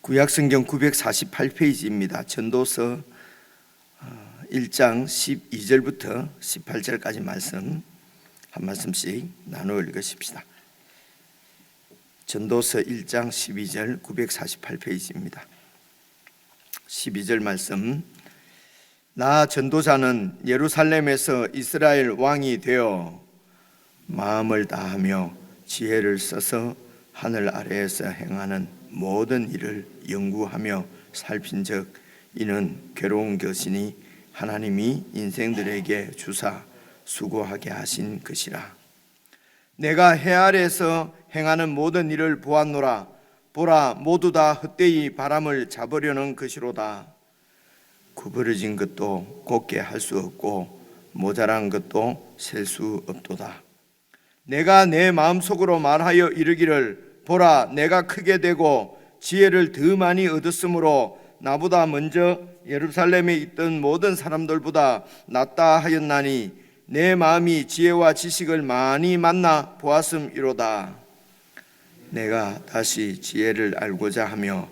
구약성경 948페이지입니다. 전도서 1장 12절부터 18절까지 말씀 한 말씀씩 나누어 읽으십시다. 전도서 1장 12절 948페이지입니다. 12절 말씀. 나 전도자는 예루살렘에서 이스라엘 왕이 되어 마음을 다하며 지혜를 써서 하늘 아래에서 행하는 모든 일을 연구하며 살핀즉 이는 괴로운 것이니 하나님이 인생들에게 주사 수고하게 하신 것이라. 내가 해 아래에서 행하는 모든 일을 보았노라. 보라, 모두 다 헛되이 바람을 잡으려는 것이로다. 구부러진 것도 곱게 할 수 없고 모자란 것도 셀 수 없도다. 내가 내 마음속으로 말하여 이르기를 보라, 내가 크게 되고 지혜를 더 많이 얻었으므로 나보다 먼저 예루살렘에 있던 모든 사람들보다 낫다 하였나니 내 마음이 지혜와 지식을 많이 만나 보았음이로다. 내가 다시 지혜를 알고자 하며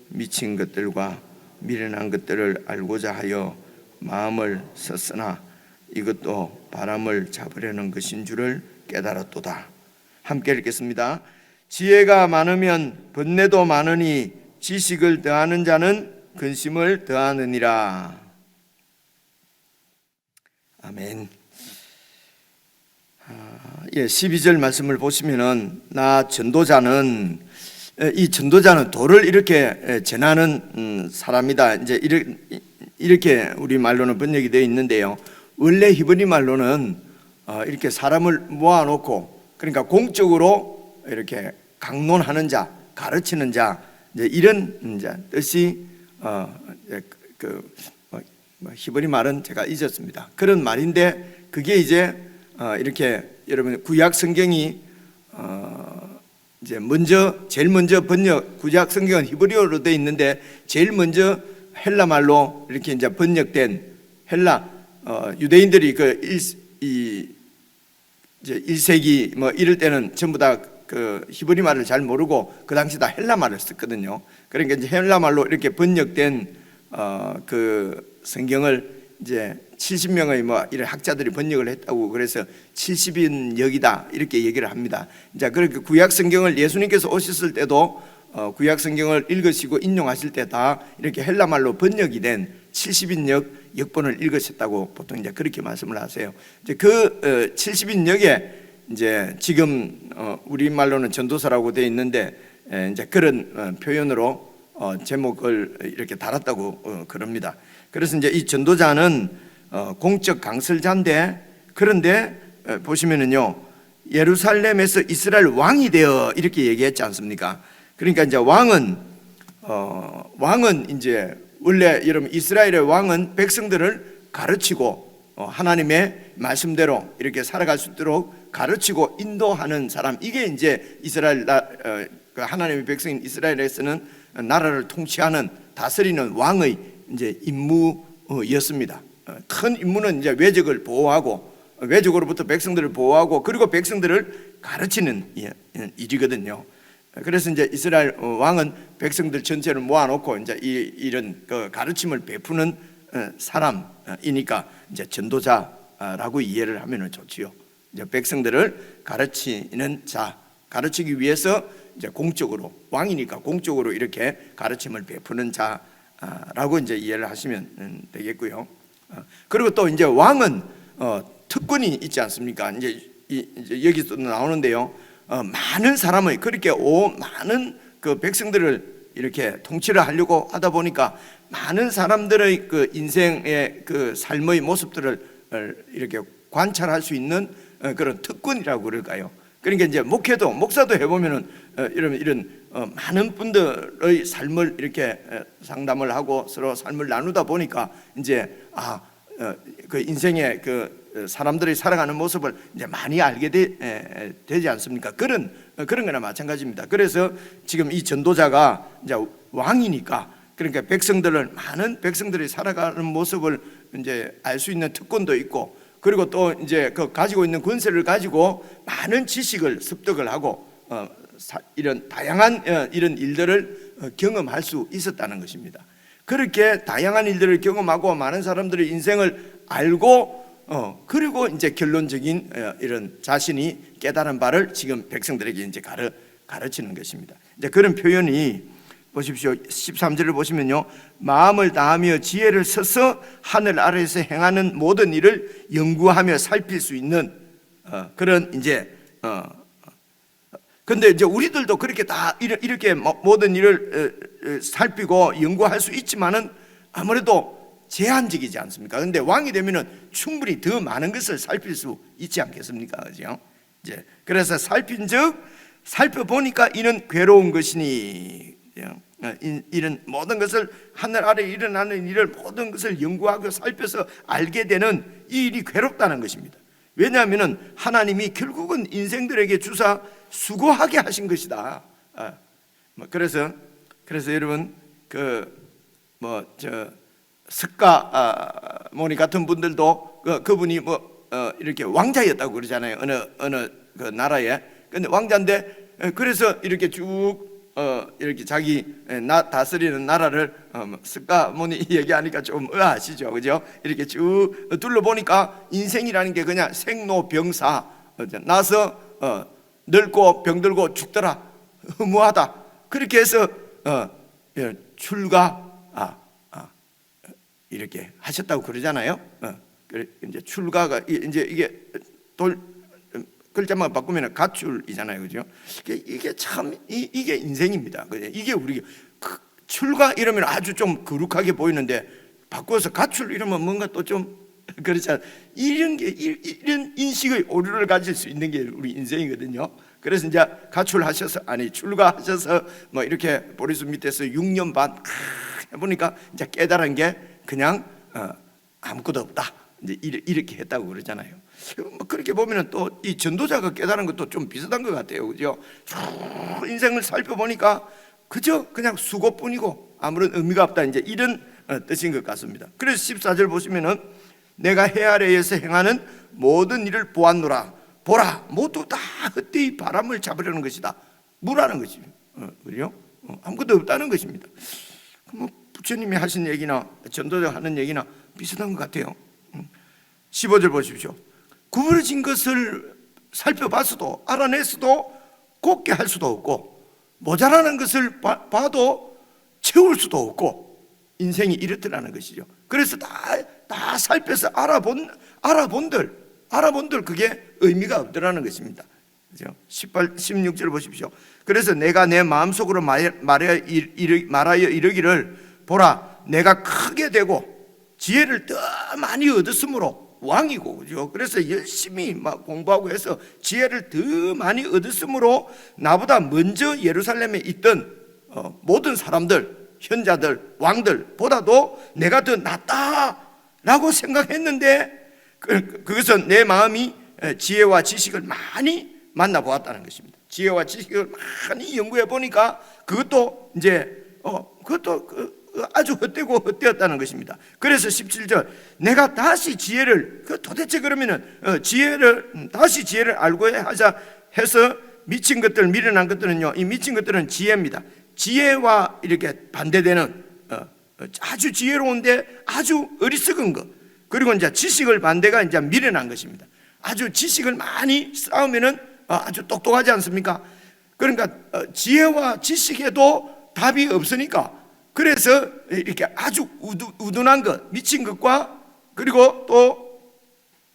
미친 것들과 미련한 것들을 알고자 하여 마음을 썼으나 이것도 바람을 잡으려는 것인 줄을 깨달았도다. 함께 읽겠습니다. 지혜가 많으면 번뇌도 많으니 지식을 더하는 자는 근심을 더하느니라. 아멘. 12절 말씀을 보시면은 나 전도자는, 이 전도자는 도를 이렇게 전하는 사람이다. 이제 이렇게 우리 말로는 번역이 되어 있는데요. 원래 히브리 말로는 이렇게 사람을 모아놓고, 그러니까 공적으로 이렇게 강론하는 자, 가르치는 자, 이제 이런 뜻이 히브리 말은 제가 잊었습니다. 그런 말인데 그게 이제 이렇게 여러분 구약 성경이 이제 제일 먼저 번역, 구약 성경은 히브리어로 되어 있는데 제일 먼저 헬라 말로 이렇게 이제 번역된 헬라, 유대인들이 이제 1세기 뭐 이럴 때는 전부 다 그 히브리 말을 잘 모르고 그 당시 다 헬라 말을 썼거든요. 그러니까 이제 헬라 말로 이렇게 번역된 그 성경을 이제 70명의 뭐 이런 학자들이 번역을 했다고, 그래서 70인역이다 이렇게 얘기를 합니다. 자, 그렇게 구약 성경을 예수님께서 오셨을 때도 구약 성경을 읽으시고 인용하실 때 다 이렇게 헬라 말로 번역이 된 70인역 역본을 읽으셨다고 보통 이제 그렇게 말씀을 하세요. 이제 그 70인역에 이제 지금 우리 말로는 전도서라고 되어 있는데 이제 그런 표현으로 제목을 이렇게 달았다고 그럽니다. 그래서 이제 이 전도자는 공적 강설자인데, 그런데 보시면은요, 예루살렘에서 이스라엘 왕이 되어 이렇게 얘기했지 않습니까? 그러니까 이제 왕은 이제 원래 여러분 이스라엘의 왕은 백성들을 가르치고 하나님의 말씀대로 이렇게 살아갈 수 있도록 가르치고 인도하는 사람, 이게 이제 이스라엘 하나님의 백성인 이스라엘에서는 나라를 통치하는, 다스리는 왕의 이제 임무였습니다. 큰 임무는 이제 외적을 보호하고, 외적으로부터 백성들을 보호하고, 그리고 백성들을 가르치는 일이거든요. 그래서 이제 이스라엘 왕은 백성들 전체를 모아놓고 이제 이런 그 가르침을 베푸는 사람이니까 이제 전도자라고 이해를 하면 좋지요. 이제 백성들을 가르치는 자, 가르치기 위해서 이제 공적으로, 왕이니까 공적으로 이렇게 가르침을 베푸는 자라고 이제 이해를 하시면 되겠고요. 그리고 또 이제 왕은 특권이 있지 않습니까? 이제 여기서 나오는데요. 많은 사람의, 그렇게 많은 그 백성들을 이렇게 통치를 하려고 하다 보니까 많은 사람들의 그 인생의 그 삶의 모습들을 이렇게 관찰할 수 있는 그런 특권이라고 그럴까요? 그러니까 이제 목사도 해보면은 이런 많은 분들의 삶을 이렇게 상담을 하고 서로 삶을 나누다 보니까 이제 그 인생의 그 사람들이 살아가는 모습을 이제 많이 알게 되지 않습니까? 그런 거나 마찬가지입니다. 그래서 지금 이 전도자가 이제 왕이니까, 그러니까 많은 백성들이 살아가는 모습을 이제 알 수 있는 특권도 있고, 그리고 또 이제 그 가지고 있는 권세를 가지고 많은 지식을 습득을 하고 이런 다양한 이런 일들을 경험할 수 있었다는 것입니다. 그렇게 다양한 일들을 경험하고 많은 사람들의 인생을 알고 그리고 이제 결론적인 이런 자신이 깨달은 바를 지금 백성들에게 이제 가르치는 것입니다. 이제 그런 표현이 보십시오. 13절을 보시면요, 마음을 다하며 지혜를 써서 하늘 아래에서 행하는 모든 일을 연구하며 살필 수 있는 그런 이제 근데 이제 우리들도 그렇게 다 이렇게 모든 일을 살피고 연구할 수 있지만은 아무래도 제한적이지 않습니까? 그런데 왕이 되면은 충분히 더 많은 것을 살필 수 있지 않겠습니까? 그죠? 이제 그래서 살펴보니까 이는 괴로운 것이니, 이런 모든 것을 하늘 아래 일어나는 일을 모든 것을 연구하고 살펴서 알게 되는 이 일이 괴롭다는 것입니다. 왜냐하면은 하나님이 결국은 인생들에게 주사 수고하게 하신 것이다. 그래서 여러분 석가모니 같은 분들도 그분이 이렇게 왕자였다고 그러잖아요. 어느 그 나라에. 근데 왕자인데 그래서 이렇게 쭉 이렇게 자기 다스리는 나라를 석가모니 얘기하니까 좀 의아하시죠, 그죠? 이렇게 쭉 둘러보니까 인생이라는 게 그냥 생로병사, 나서 늙고 병들고 죽더라, 허무하다, 그렇게 해서 출가 이렇게 하셨다고 그러잖아요. 이제 출가가 이제 이게 글자만 바꾸면 가출이잖아요, 그죠? 이게 참 이게 인생입니다. 이게 우리 출가 이러면 아주 좀 거룩하게 보이는데 바꿔서 가출 이러면 뭔가 또 좀 그렇잖아요. 이런 인식의 오류를 가질 수 있는 게 우리 인생이거든요. 그래서 이제 가출하셔서 출가하셔서 뭐 이렇게 보리수 밑에서 6년 반 해보니까 이제 깨달은 게 그냥 아무것도 없다, 이제 이렇게 했다고 그러잖아요. 그렇게 보면은 또 이 전도자가 깨달은 것도 좀 비슷한 것 같아요, 그죠? 인생을 살펴보니까 그저 그냥 수고뿐이고 아무런 의미가 없다, 이제 이런 뜻인 것 같습니다. 그래서 14절 보시면은 내가 해 아래에서 행하는 모든 일을 보았노라. 보라, 모두 다 헛되이 바람을 잡으려는 것이다. 무라는 것이죠. 그죠? 아무것도 없다는 것입니다. 부처님이 하신 얘기나 전도자 하는 얘기나 비슷한 것 같아요. 15절 보십시오. 구부러진 것을 살펴봤어도 알아냈어도 곱게 할 수도 없고 모자라는 것을 봐도 채울 수도 없고 인생이 이렇더라는 것이죠. 그래서 다 살펴서 알아본들 그게 의미가 없더라는 것입니다. 그죠? 16절 보십시오. 그래서 내가 내 마음속으로 말하여 이르기를 보라, 내가 크게 되고 지혜를 더 많이 얻었으므로 왕이고, 그죠? 그래서 열심히 막 공부하고 해서 지혜를 더 많이 얻었으므로 나보다 먼저 예루살렘에 있던 모든 사람들, 현자들, 왕들보다도 내가 더 낫다라고 생각했는데 그것은 내 마음이 지혜와 지식을 많이 만나보았다는 것입니다. 지혜와 지식을 많이 연구해 보니까 그것도 이제 그것도 아주 헛되고 헛되었다는 것입니다. 그래서 17절 내가 다시 지혜를 도대체 그러면은 다시 지혜를 알고 하자 해서 미친 것들, 미련한 것들은요, 이 미친 것들은 지혜입니다. 지혜와 이렇게 반대되는 아주 지혜로운데 아주 어리석은 것, 그리고 이제 지식을 반대가 이제 미련한 것입니다. 아주 지식을 많이 쌓으면은 아주 똑똑하지 않습니까? 그러니까 지혜와 지식에도 답이 없으니까 그래서 이렇게 아주 우둔한 것, 미친 것과 그리고 또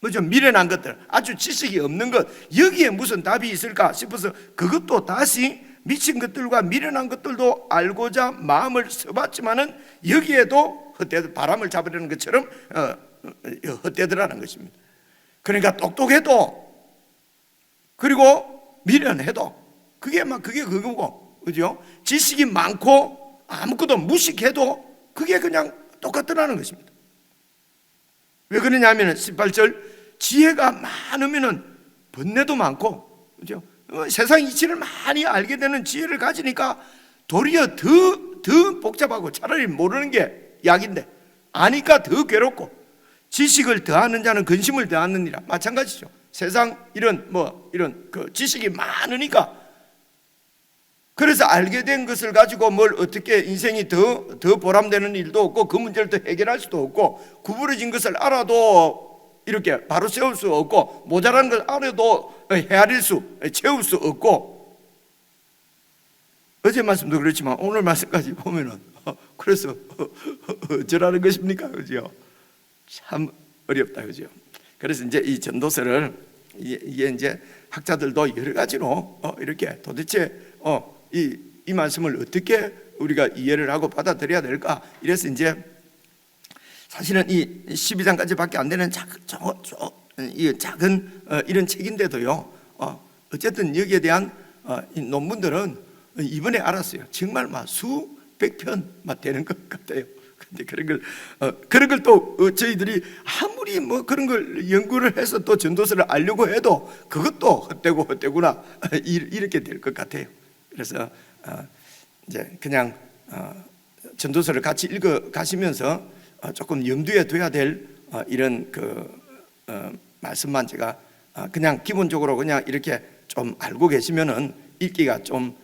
뭐죠? 미련한 것들, 아주 지식이 없는 것, 여기에 무슨 답이 있을까 싶어서 그것도 다시 미친 것들과 미련한 것들도 알고자 마음을 써봤지만은 여기에도 바람을 잡으려는 것처럼 헛되더라는 것입니다. 그러니까 똑똑해도 그리고 미련해도 그게 그거고, 그죠? 지식이 많고 아무것도 무식해도 그게 그냥 똑같더라는 것입니다. 왜 그러냐면 18절 지혜가 많으면은 번뇌도 많고, 그죠? 세상 이치를 많이 알게 되는 지혜를 가지니까 도리어 더 복잡하고 차라리 모르는 게 약인데 아니까 더 괴롭고, 지식을 더하는 자는 근심을 더하느니라. 마찬가지죠. 세상 이런 그 지식이 많으니까 그래서 알게 된 것을 가지고 뭘 어떻게 인생이 더 보람되는 일도 없고 그 문제를 더 해결할 수도 없고 구부러진 것을 알아도 이렇게 바로 세울 수 없고 모자란 걸 알아도 헤아릴 수 채울 수 없고 어제 말씀도 그렇지만 오늘 말씀까지 보면은 그래서 어쩌라는 것입니까? 그죠? 참 어렵다. 그죠? 그래서 이제 이 전도서를 이게 이제 학자들도 여러 가지로 이렇게 도대체 이 말씀을 어떻게 우리가 이해를 하고 받아들여야 될까? 이래서 이제 사실은 이 12장까지밖에 안 되는 작은 이런 책인데도요. 어쨌든 여기에 대한 이 논문들은 이번에 알았어요. 정말 막 수백 편 되는 것 같아요. 근데 그런 걸 또 저희들이 아무리 뭐 그런 걸 연구를 해서 또 전도서를 알려고 해도 그것도 헛되구나 이렇게 될 것 같아요. 그래서 이제 그냥 전도서를 같이 읽어 가시면서 조금 염두에 둬야 될 이런 말씀만 제가 그냥 기본적으로 그냥 이렇게 좀 알고 계시면은 읽기가 좀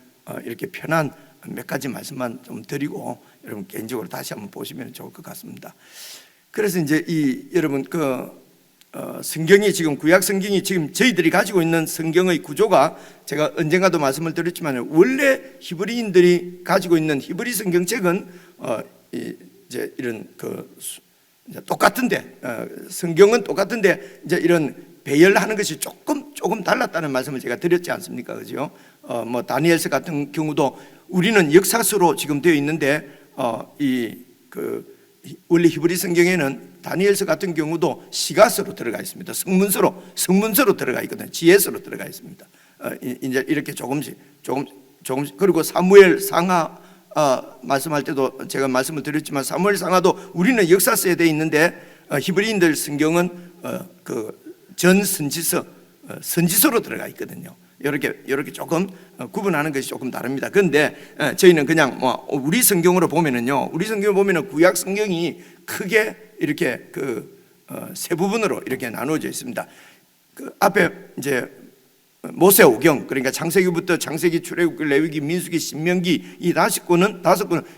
이렇게 편한 몇 가지 말씀만 좀 드리고 여러분 개인적으로 다시 한번 보시면 좋을 것 같습니다. 그래서 이제 여러분 성경이 지금 구약 성경이 지금 저희들이 가지고 있는 성경의 구조가 제가 언젠가도 말씀을 드렸지만 원래 히브리인들이 가지고 있는 히브리 성경책은 이제 이런 똑같은데 성경은 똑같은데 이제 이런 배열하는 것이 조금 달랐다는 말씀을 제가 드렸지 않습니까? 그죠? 뭐 다니엘서 같은 경우도 우리는 역사서로 지금 되어 있는데 원래 히브리 성경에는 다니엘서 같은 경우도 시가서로 들어가 있습니다. 성문서로 들어가 있거든요. 지혜서로 들어가 있습니다. 이제 이렇게 조금씩 그리고 사무엘 상하 말씀할 때도 제가 말씀을 드렸지만 사무엘 상하도 우리는 역사서에 되어 있는데 히브리인들 성경은 전 선지서로 들어가 있거든요. 이렇게 조금 구분하는 것이 조금 다릅니다. 그런데 저희는 그냥 우리 성경으로 보면은요, 우리 성경을 보면은 구약 성경이 크게 이렇게 세 부분으로 이렇게 나누어져 있습니다. 앞에 이제 모세오경, 그러니까 창세기부터 창세기, 출애굽기, 레위기, 민수기, 신명기 이 다섯 권은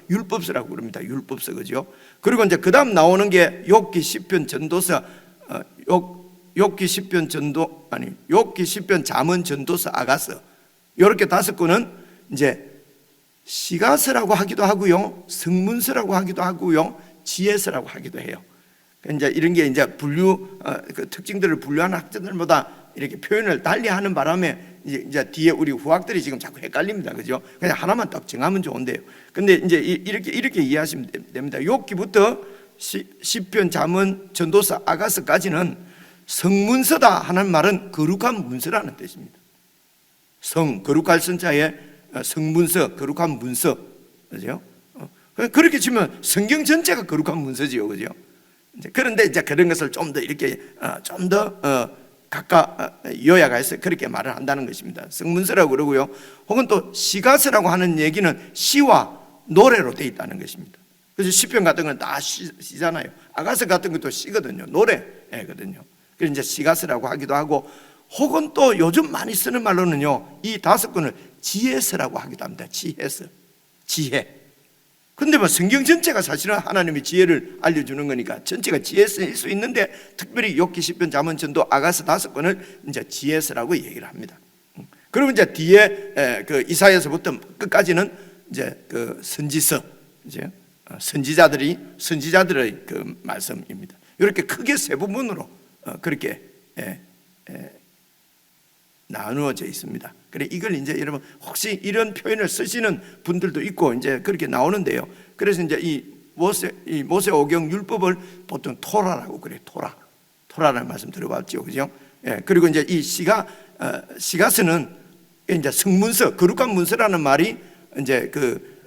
율법서라고 그럽니다. 율법서, 그죠? 그리고 이제 그다음 나오는 게 욥기, 시편, 전도서, 욥기, 시편, 욥기, 시편, 잠언, 전도서, 아가서 이렇게 다섯 권은 이제 시가서라고 하기도 하고요, 성문서라고 하기도 하고요, 지혜서라고 하기도 해요. 이제 이런 게 이제 특징들을 분류하는 학자들보다 이렇게 표현을 달리하는 바람에 이제 뒤에 우리 후학들이 지금 자꾸 헷갈립니다, 그죠? 그냥 하나만 딱 정하면 좋은데요. 근데 이제 이렇게 이해하시면 됩니다. 욥기부터 시편, 잠언, 전도서, 아가서까지는 성문서다 하는 말은 거룩한 문서라는 뜻입니다. 거룩할 선자에 성문서, 거룩한 문서, 그죠? 그렇게 치면 성경 전체가 거룩한 문서지요, 그죠? 그런데 이제 그런 것을 좀 더 이렇게 좀 더 각각 요약해서 그렇게 말을 한다는 것입니다. 성문서라고 그러고요. 혹은 또 시가서라고 하는 얘기는 시와 노래로 되어 있다는 것입니다. 그래서 시편 같은 건 다 시잖아요. 아가서 같은 것도 시거든요. 노래거든요. 그래서 이제 시가서라고 하기도 하고, 혹은 또 요즘 많이 쓰는 말로는요, 이 다섯 권을 지혜서라고 하기도 합니다. 지혜. 근데 뭐 성경 전체가 사실은 하나님의 지혜를 알려주는 거니까 전체가 지혜서일 수 있는데, 특별히 욥기, 시편, 잠언, 전도, 아가서 다섯 권을 이제 지혜서라고 얘기를 합니다. 그리고 이제 뒤에 이사야서부터 끝까지는 이제 선지서, 이제 선지자들의 말씀입니다. 이렇게 크게 세 부분으로 그렇게 나누어져 있습니다. 그래, 이걸 이제 여러분 혹시 이런 표현을 쓰시는 분들도 있고 이제 그렇게 나오는데요. 그래서 이제 이 모세오경 율법을 보통 토라라고 그래요. 토라라는 말씀 들어봤죠, 그죠? 그리고 이제 이 시가서는 이제 성문서, 거룩한 문서라는 말이 이제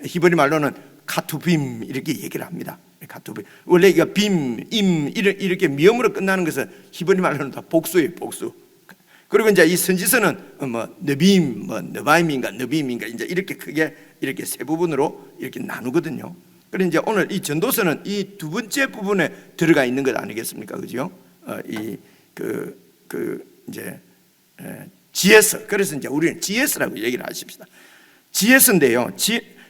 히브리 말로는 카투빔 이렇게 얘기를 합니다. 카투빔. 원래 이거 이렇게 미음으로 끝나는 것은 히브리 말로는 다 복수예요, 복수. 그리고 이제 이 선지서는 너바임인가 이제 이렇게 크게 이렇게 세 부분으로 이렇게 나누거든요. 그래서 이제 오늘 이 전도서는 이 두 번째 부분에 들어가 있는 것 아니겠습니까, 그죠? 이제 지혜서. 그래서 이제 우리는 지혜서라고 얘기를 하십시다. 지혜서인데요.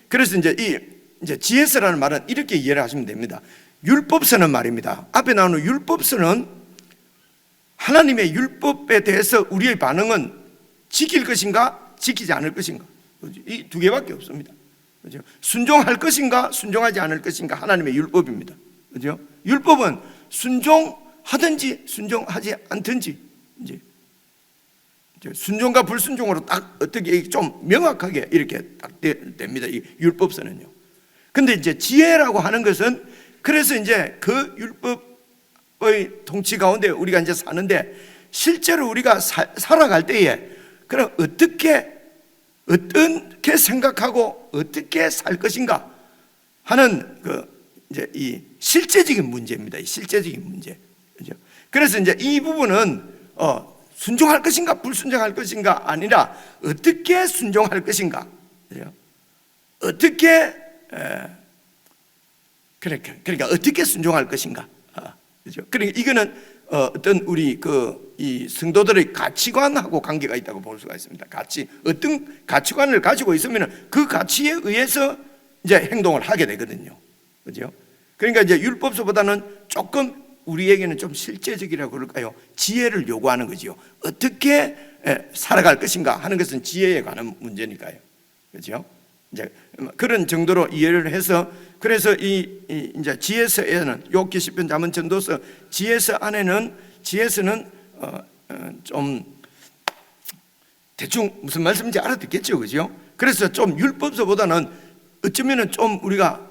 그래서 이제 지혜서라는 말은 이렇게 이해를 하시면 됩니다. 율법서는 말입니다. 앞에 나오는 율법서는 하나님의 율법에 대해서 우리의 반응은 지킬 것인가, 지키지 않을 것인가, 이 두 개밖에 없습니다. 그죠? 순종할 것인가, 순종하지 않을 것인가, 하나님의 율법입니다. 그죠? 율법은 순종하든지 순종하지 않든지, 이제 순종과 불순종으로 딱 어떻게 좀 명확하게 이렇게 딱 됩니다. 이 율법서는요. 근데 이제 지혜라고 하는 것은, 그래서 이제 그 율법의 통치 가운데 우리가 이제 사는데, 실제로 우리가 살아갈 때에 그럼 어떻게 생각하고 어떻게 살 것인가 하는 이제 이 실제적인 문제입니다. 이 실제적인 문제. 그죠? 그래서 이제 이 부분은 순종할 것인가 불순종할 것인가 아니라 어떻게 순종할 것인가. 그죠? 어떻게 그러니까 어떻게 순종할 것인가. 그죠? 그러니까 이거는 어떤 우리 이 성도들의 가치관하고 관계가 있다고 볼 수가 있습니다. 어떤 가치관을 가지고 있으면 그 가치에 의해서 이제 행동을 하게 되거든요. 그죠? 그러니까 이제 율법서보다는 조금 우리에게는 좀 실제적이라고 그럴까요? 지혜를 요구하는 거죠. 어떻게 살아갈 것인가 하는 것은 지혜에 관한 문제니까요. 그죠? 이제 그런 정도로 이해를 해서, 그래서 이제 지혜서에는 욥기 시편 잠언 전도서 지혜서 안에는, 지혜서는 좀 대충 무슨 말씀인지 알아듣겠죠, 그죠? 그래서 좀 율법서보다는 어쩌면은 좀 우리가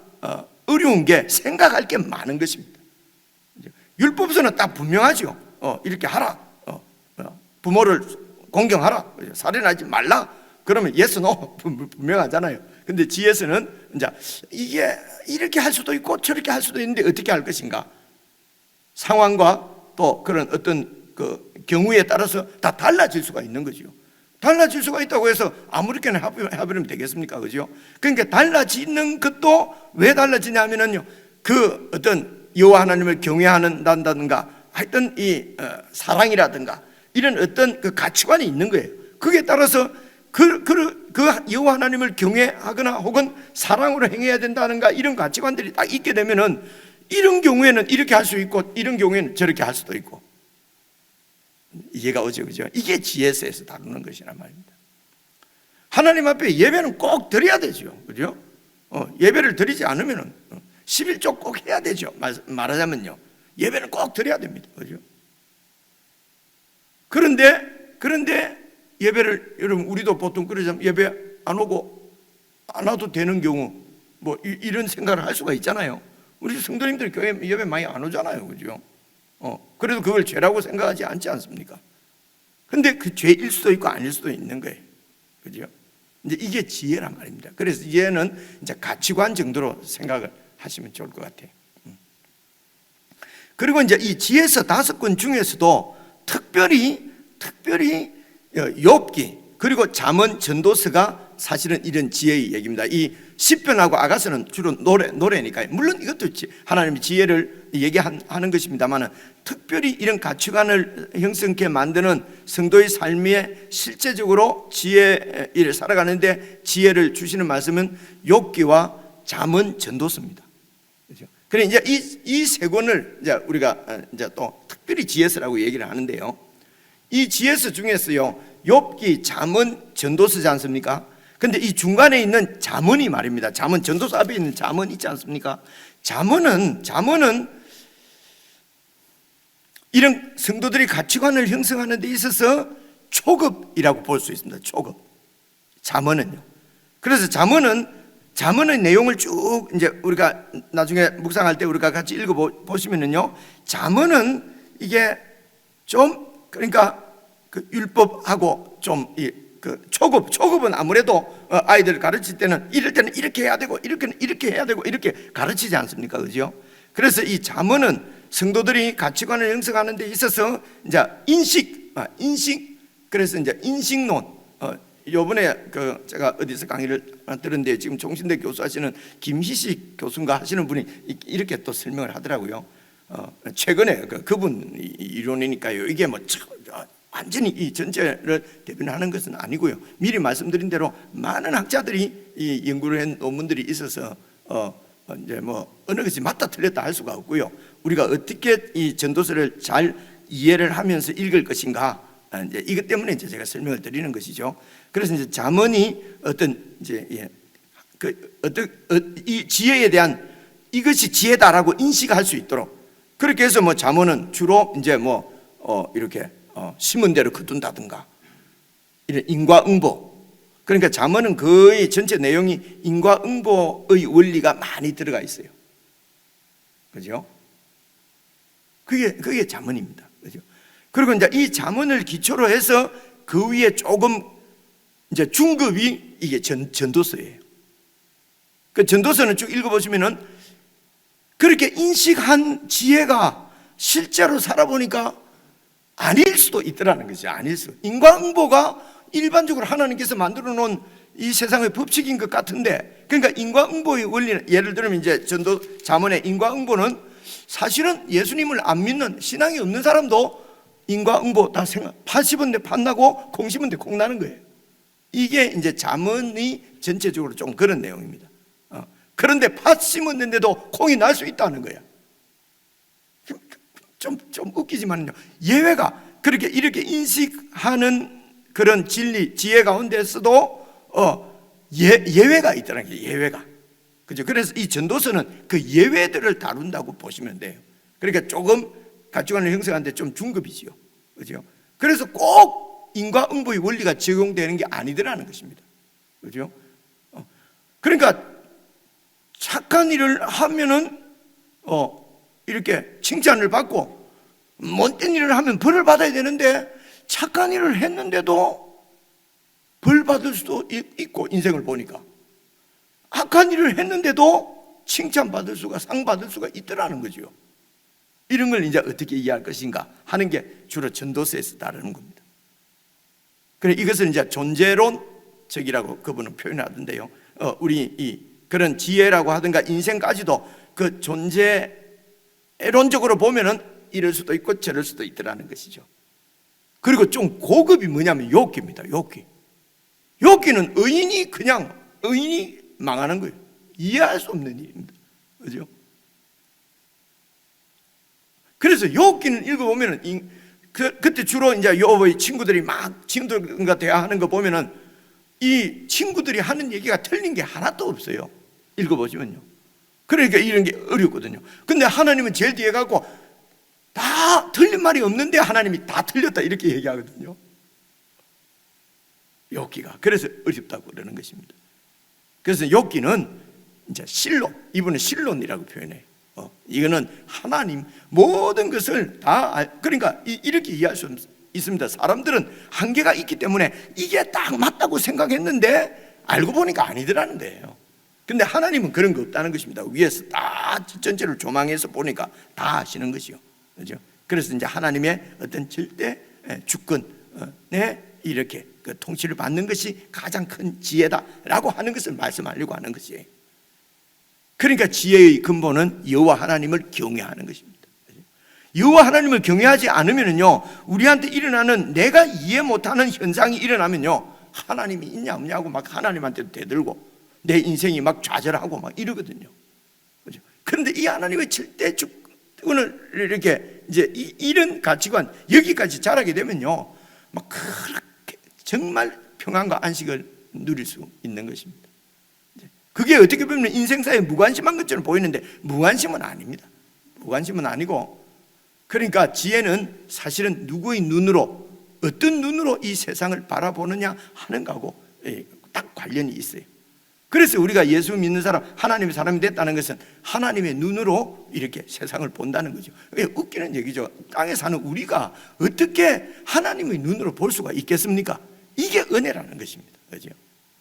어려운 게, 생각할 게 많은 것입니다. 율법서는 딱 분명하죠. 이렇게 하라. 부모를 공경하라. 살인하지 말라. 그러면 yes, no 분명하잖아요. 근데 지혜서는 이제 이게 이렇게 할 수도 있고 저렇게 할 수도 있는데 어떻게 할 것인가? 상황과 또 그런 어떤 그 경우에 따라서 다 달라질 수가 있는 거죠. 달라질 수가 있다고 해서 아무렇게나 해버리면 되겠습니까? 그죠? 그러니까 달라지는 것도 왜 달라지냐면요, 그 어떤 여호와 하나님을 경외한다든가 하여튼 이 사랑이라든가 이런 어떤 그 가치관이 있는 거예요. 그게 따라서 그 여호와 하나님을 경외하거나 혹은 사랑으로 행해야 된다는가 이런 가치관들이 딱 있게 되면은, 이런 경우에는 이렇게 할 수 있고 이런 경우에는 저렇게 할 수도 있고. 이해가 오죠, 그죠? 이게 지혜서에서 다루는 것이란 말입니다. 하나님 앞에 예배는 꼭 드려야 되죠, 그죠? 예배를 드리지 않으면은 11조 꼭 해야 되죠. 말하자면요, 예배는 꼭 드려야 됩니다, 그죠? 그런데 예배를, 여러분 우리도 보통 그러자면 예배 안 오고 안 와도 되는 경우 뭐 이런 생각을 할 수가 있잖아요. 우리 성도님들 교회 예배 많이 안 오잖아요, 그죠? 그래도 그걸 죄라고 생각하지 않지 않습니까? 근데 그 죄일 수도 있고 아닐 수도 있는 거예요, 그죠? 이제 이게 지혜란 말입니다. 그래서 지혜는 이제 가치관 정도로 생각을 하시면 좋을 것 같아요. 그리고 이제 이 지혜서 5권 중에서도 특별히 욥기 그리고 잠언 전도서가 사실은 이런 지혜의 얘기입니다. 이 시편하고 아가서는 주로 노래니까요. 물론 이것도 하나님의 지혜를 얘기하는 것입니다만, 특별히 이런 가치관을 형성케 만드는 성도의 삶에 실제적으로 지혜를 살아가는데 지혜를 주시는 말씀은 욥기와 잠언 전도서입니다. 그렇죠? 그래 이제 이 세 권을 이제 우리가 이제 또 특별히 지혜서라고 얘기를 하는데요. 이 지혜서 중에서요, 욥기, 잠언, 전도서지 않습니까? 근데 이 중간에 있는 잠언이 말입니다. 잠언, 전도서 앞에 있는 잠언 있지 않습니까? 잠언은 이런 성도들이 가치관을 형성하는 데 있어서 초급이라고 볼 수 있습니다. 초급. 잠언은요. 그래서 잠언의 내용을 쭉 이제 우리가 나중에 묵상할 때 우리가 같이 읽어 보시면은요, 잠언은 이게 좀, 그러니까 그 율법하고 좀 초급은 아무래도 아이들 가르칠 때는 이럴 때는 이렇게 해야 되고 이렇게 해야 되고 이렇게 가르치지 않습니까? 그죠? 그래서 이 잠언은 성도들이 가치관을 형성하는 데 있어서 이제 인식, 그래서 이제 인식론. 요번에 제가 어디서 강의를 들었는데, 지금 종신대 교수하시는 김희식 교수인가 하시는 분이 이렇게 또 설명을 하더라고요. 최근에 그분 이론이니까요. 이게 뭐 완전히 이 전체를 대변하는 것은 아니고요. 미리 말씀드린 대로 많은 학자들이 이 연구를 한 논문들이 있어서 이제 뭐 어느 것이 맞다 틀렸다 할 수가 없고요. 우리가 어떻게 이 전도서를 잘 이해를 하면서 읽을 것인가, 이제 이것 때문에 이제 제가 설명을 드리는 것이죠. 그래서 이제 잠언이 어떤 이제 이 지혜에 대한 이것이 지혜다라고 인식할 수 있도록 그렇게 해서 뭐 잠언은 주로 이제 뭐 이렇게 심은 대로 거둔다든가 이런 인과응보. 그러니까 잠언은 거의 전체 내용이 인과응보의 원리가 많이 들어가 있어요. 그죠? 그게 잠언입니다. 그죠? 그리고 이제 이 잠언을 기초로 해서 그 위에 조금 이제 중급이 이게 전도서예요. 그 전도서는 쭉 읽어보시면은 그렇게 인식한 지혜가 실제로 살아보니까 아닐 수도 있더라는 거죠. 아닐 수. 인과응보가 일반적으로 하나님께서 만들어 놓은 이 세상의 법칙인 것 같은데, 그러니까 인과응보의 원리는, 예를 들면 이제 전도 잠언의 인과응보는 사실은 예수님을 안 믿는 신앙이 없는 사람도 인과응보 다 팥 심은 데 팥 나고 콩 심은 데 콩 나는 거예요. 이게 이제 잠언이 전체적으로 좀 그런 내용입니다. 그런데 팥 심었는데도 콩이 날 수 있다는 거야. 좀 웃기지만요, 예외가 그렇게 이렇게 인식하는 그런 진리, 지혜 가운데서도 예외가 있더라는 게 예외가. 그죠? 그래서 이 전도서는 그 예외들을 다룬다고 보시면 돼요. 그러니까 조금 가치관을 형성하는데 좀 중급이지요. 그죠? 그래서 꼭 인과응보의 원리가 적용되는 게 아니더라는 것입니다. 그죠? 그러니까 착한 일을 하면은 이렇게 칭찬을 받고 못된 일을 하면 벌을 받아야 되는데 착한 일을 했는데도 벌 받을 수도 있고, 인생을 보니까 악한 일을 했는데도 칭찬받을 수가, 상 받을 수가 있더라는 거죠. 이런 걸 이제 어떻게 이해할 것인가 하는 게 주로 전도서에서 다루는 겁니다. 그래, 이것은 이제 존재론적이라고 그분은 표현하던데요. 우리 이 그런 지혜라고 하든가 인생까지도 그 존재론적으로 보면은 이럴 수도 있고 저럴 수도 있더라는 것이죠. 그리고 좀 고급이 뭐냐면 욥기입니다. 욥기는 의인이 망하는 거예요. 이해할 수 없는 일입니다. 그죠? 그래서 욥기는 읽어보면은 그때 주로 이제 욥의 친구들이 막 친구들과 대화하는 거 보면은 이 친구들이 하는 얘기가 틀린 게 하나도 없어요. 읽어보시면요. 그러니까 이런 게 어렵거든요. 근데 하나님은 제일 뒤에 가고 다 틀린 말이 없는데 하나님이 다 틀렸다 이렇게 얘기하거든요. 욥기가. 그래서 어렵다고 그러는 것입니다. 그래서 욥기는 이제 실론, 이분은 실론이라고 표현해요. 이거는 하나님 모든 것을 다, 그러니까 이렇게 이해할 수 있습니다. 사람들은 한계가 있기 때문에 이게 딱 맞다고 생각했는데 알고 보니까 아니더라는 거예요. 근데 하나님은 그런 거 없다는 것입니다. 위에서 다 전체를 조망해서 보니까 다 아시는 것이요. 그죠? 그래서 이제 하나님의 어떤 절대 주권에 이렇게 그 통치를 받는 것이 가장 큰 지혜다라고 하는 것을 말씀하려고 하는 것이에요. 그러니까 지혜의 근본은 여호와 하나님을 경외하는 것입니다. 여호와 하나님을 경외하지 않으면요, 우리한테 일어나는 내가 이해 못하는 현상이 일어나면요, 하나님이 있냐 없냐고 막 하나님한테 대들고 내 인생이 막 좌절하고 막 이러거든요. 그죠? 그런데 이 하나님의 절대 주권을 이렇게 이제 이런 가치관 여기까지 자라게 되면요, 막 그렇게 정말 평안과 안식을 누릴 수 있는 것입니다. 그게 어떻게 보면 인생사에 무관심한 것처럼 보이는데 무관심은 아닙니다. 무관심은 아니고, 그러니까 지혜는 사실은 누구의 눈으로, 어떤 눈으로 이 세상을 바라보느냐 하는 거하고 딱 관련이 있어요. 그래서 우리가 예수 믿는 사람, 하나님의 사람이 됐다는 것은 하나님의 눈으로 이렇게 세상을 본다는 거죠. 웃기는 얘기죠. 땅에 사는 우리가 어떻게 하나님의 눈으로 볼 수가 있겠습니까? 이게 은혜라는 것입니다. 그죠?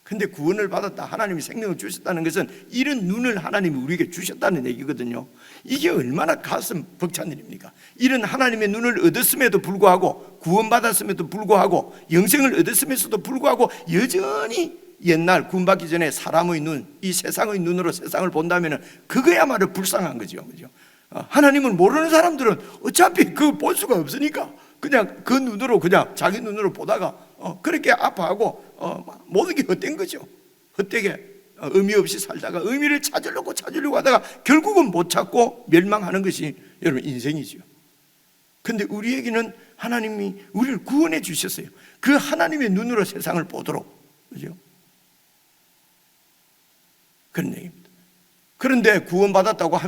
근데 구원을 받았다, 하나님이 생명을 주셨다는 것은 이런 눈을 하나님이 우리에게 주셨다는 얘기거든요. 이게 얼마나 가슴 벅찬 일입니까? 이런 하나님의 눈을 얻었음에도 불구하고, 구원받았음에도 불구하고, 영생을 얻었음에도 불구하고 여전히 옛날 구원받기 전에 사람의 눈, 이 세상의 눈으로 세상을 본다면 그거야말로 불쌍한 거죠. 그죠? 하나님을 모르는 사람들은 어차피 그거 볼 수가 없으니까 그냥 그 눈으로 그냥 자기 눈으로 보다가 그렇게 아파하고 모든 게 헛된 거죠. 헛되게 의미 없이 살다가 의미를 찾으려고 하다가 결국은 못 찾고 멸망하는 것이 여러분 인생이죠. 근데 우리에게는 하나님이 우리를 구원해 주셨어요. 그 하나님의 눈으로 세상을 보도록. 그죠? 그런 얘기입니다. 그런데 구원받았다고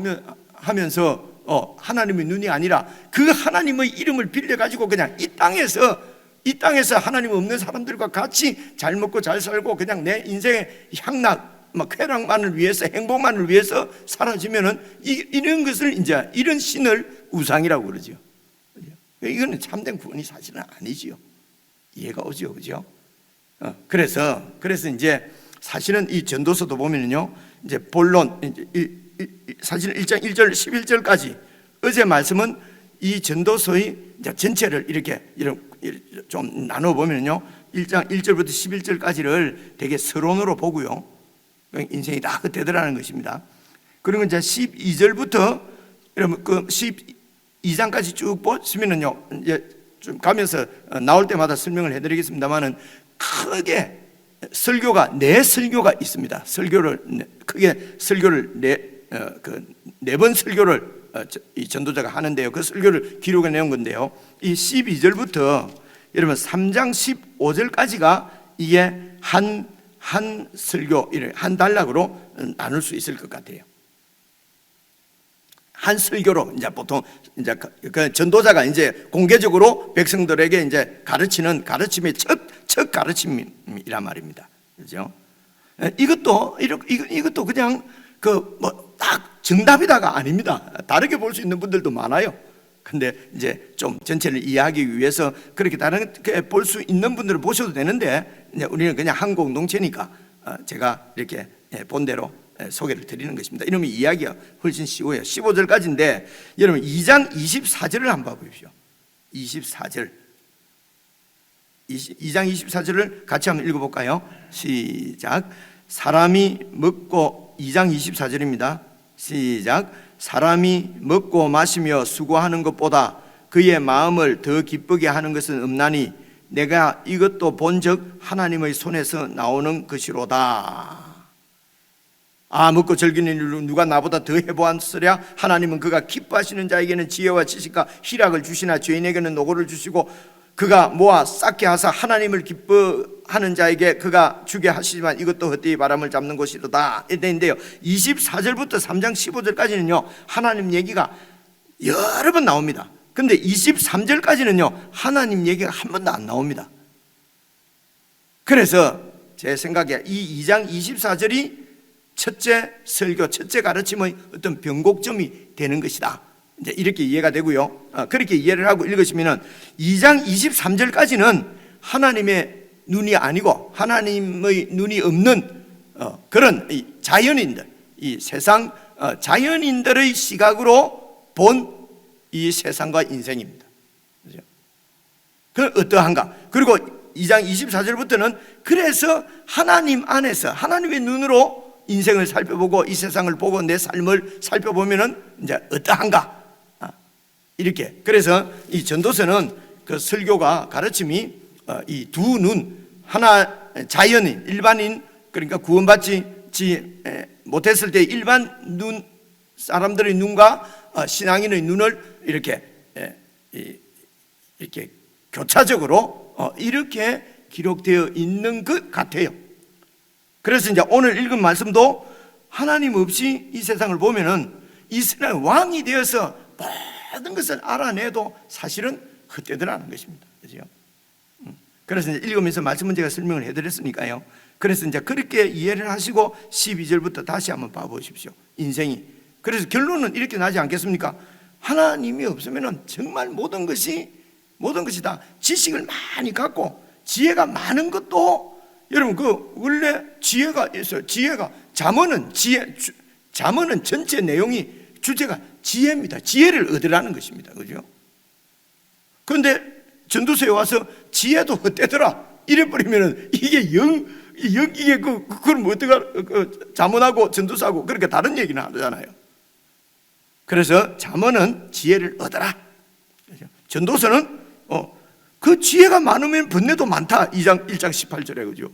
하면서 하나님의 눈이 아니라 그 하나님의 이름을 빌려가지고 그냥 이 땅에서 하나님 없는 사람들과 같이 잘 먹고 잘 살고 그냥 내 인생의 향락, 쾌락만을 위해서, 행복만을 위해서 사라지면은 이런 것을 이제 이런 신을 우상이라고 그러죠. 이거는 참된 구원이 사실은 아니지요. 이해가 오죠, 그죠? 그래서 이제 사실은 이 전도서도 보면은요, 이제 본론, 사실은 1장 1절 11절까지 어제 말씀은 이 전도서의 이제 전체를 이렇게 좀 나눠 보면요, 1장 1절부터 11절까지를 되게 서론으로 보고요, 인생이 다 헛되더라는 것입니다. 그리고 이제 12절부터 여러분 그 12장까지 쭉 보시면은요, 이제 좀 가면서 나올 때마다 설명을 해드리겠습니다만은 크게 설교가 네 설교가 있습니다. 크게 설교를 네 번 설교를 이 전도자가 하는데요, 그 설교를 기록해 내온 건데요, 이 12절부터 여러분 3장 15절까지가 이게 한 설교, 한 단락으로 나눌 수 있을 것 같아요. 한 설교로 이제 보통 이제 그 전도자가 이제 공개적으로 백성들에게 이제 가르치는 가르침의 첫 가르침이란 말입니다. 그렇죠? 이것도 그냥 딱 정답이다가 아닙니다. 다르게 볼 수 있는 분들도 많아요. 근데 이제 좀 전체를 이해하기 위해서 그렇게 다르게 볼 수 있는 분들을 보셔도 되는데, 이제 우리는 그냥 한 공동체니까 제가 이렇게 본대로 소개를 드리는 것입니다. 이러면 이야기가 훨씬 쉬워요. 15절까지인데 여러분 2장 24절을 한번 봐보십시오. 24절, 2장 24절을 같이 한번 읽어볼까요? 시작. 사람이 먹고, 2장 24절입니다. 시작. 사람이 먹고 마시며 수고하는 것보다 그의 마음을 더 기쁘게 하는 것은 없나니 내가 이것도 본즉 하나님의 손에서 나오는 것이로다. 먹고 즐기는 일로 누가 나보다 더 해보았으랴? 하나님은 그가 기뻐하시는 자에게는 지혜와 지식과 희락을 주시나 죄인에게는 노고를 주시고 그가 모아 쌓게 하사 하나님을 기뻐하는 자에게 그가 주게 하시지만 이것도 헛되이 바람을 잡는 것이로다. 이때인데요, 24절부터 3장 15절까지는요 하나님 얘기가 여러 번 나옵니다. 근데 23절까지는요 하나님 얘기가 한 번도 안 나옵니다. 그래서 제 생각에 이 2장 24절이 첫째 설교, 첫째 가르침의 어떤 변곡점이 되는 것이다. 이제 이렇게 이해가 되고요. 그렇게 이해를 하고 읽으시면은 2장 23절까지는 하나님의 눈이 아니고 하나님의 눈이 없는 그런 자연인들, 이 세상 자연인들의 시각으로 본 이 세상과 인생입니다. 그죠? 그 어떠한가? 그리고 2장 24절부터는 그래서 하나님 안에서 하나님의 눈으로 인생을 살펴보고 이 세상을 보고 내 삶을 살펴보면은 이제 어떠한가? 이렇게. 그래서 이 전도서는 그 설교가 가르침이 이 두 눈, 하나 자연인, 일반인, 그러니까 구원받지 못했을 때 일반 눈 사람들의 눈과 신앙인의 눈을 이렇게 교차적으로 이렇게 기록되어 있는 것 같아요. 그래서 이제 오늘 읽은 말씀도 하나님 없이 이 세상을 보면은 이스라엘 왕이 되어서 모든 것을 알아내도 사실은 헛되더라는 것입니다. 그죠? 그래서 이제 읽으면서 말씀은 제가 설명을 해드렸으니까요. 그래서 이제 그렇게 이해를 하시고 12절부터 다시 한번 봐보십시오. 인생이. 그래서 결론은 이렇게 나지 않겠습니까? 하나님이 없으면은 정말 모든 것이 다 지식을 많이 갖고 지혜가 많은 것도, 여러분 원래 지혜가 있어요. 지혜가 잠언은 전체 내용이 주제가 지혜입니다. 지혜를 얻으라는 것입니다. 그죠? 그런데 전도서에 와서 지혜도 헛되더라 이래버리면은 이게 이게 그럼 어떡하, 잠언하고 전도서하고 그렇게 다른 얘기는 하잖아요. 그래서 잠언은 지혜를 얻어라. 전도서는 그 지혜가 많으면 번뇌도 많다. 1장 18절에 그죠?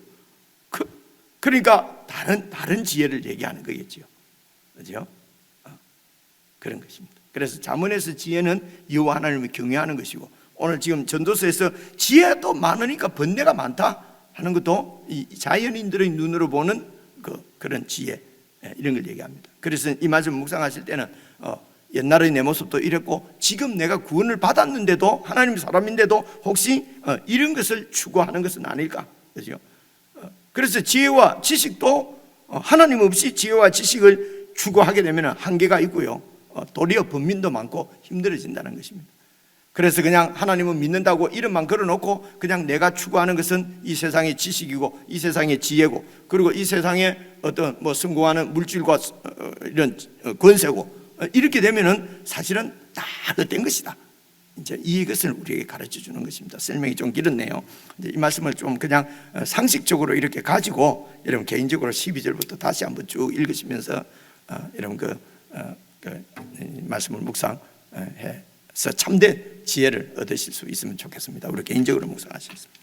그러니까 다른 지혜를 얘기하는 거겠죠. 그죠? 그런 것입니다. 그래서 잠언에서 지혜는 여호와 하나님을 경외하는 것이고, 오늘 지금 전도서에서 지혜도 많으니까 번뇌가 많다 하는 것도 이 자연인들의 눈으로 보는 그런 지혜, 이런 걸 얘기합니다. 그래서 이 말씀 묵상하실 때는 옛날의 내 모습도 이랬고 지금 내가 구원을 받았는데도 하나님 사람인데도 혹시 이런 것을 추구하는 것은 아닐까, 그죠? 그래서 지혜와 지식도 하나님 없이 지혜와 지식을 추구하게 되면 한계가 있고요, 도리어 번민도 많고 힘들어진다는 것입니다. 그래서 그냥 하나님은 믿는다고 이름만 걸어놓고 그냥 내가 추구하는 것은 이 세상의 지식이고 이 세상의 지혜고, 그리고 이 세상의 어떤 성공하는 물질과 이런 권세고, 이렇게 되면은 사실은 다 헛된 것이다. 이제 이것을 우리에게 가르쳐 주는 것입니다. 설명이 좀 길었네요. 이제 이 말씀을 좀 그냥 상식적으로 이렇게 가지고 여러분 개인적으로 12절부터 다시 한번 쭉 읽으시면서 여러분 그 말씀을 묵상해서 참된 지혜를 얻으실 수 있으면 좋겠습니다. 우리 개인적으로 묵상하시겠습니다.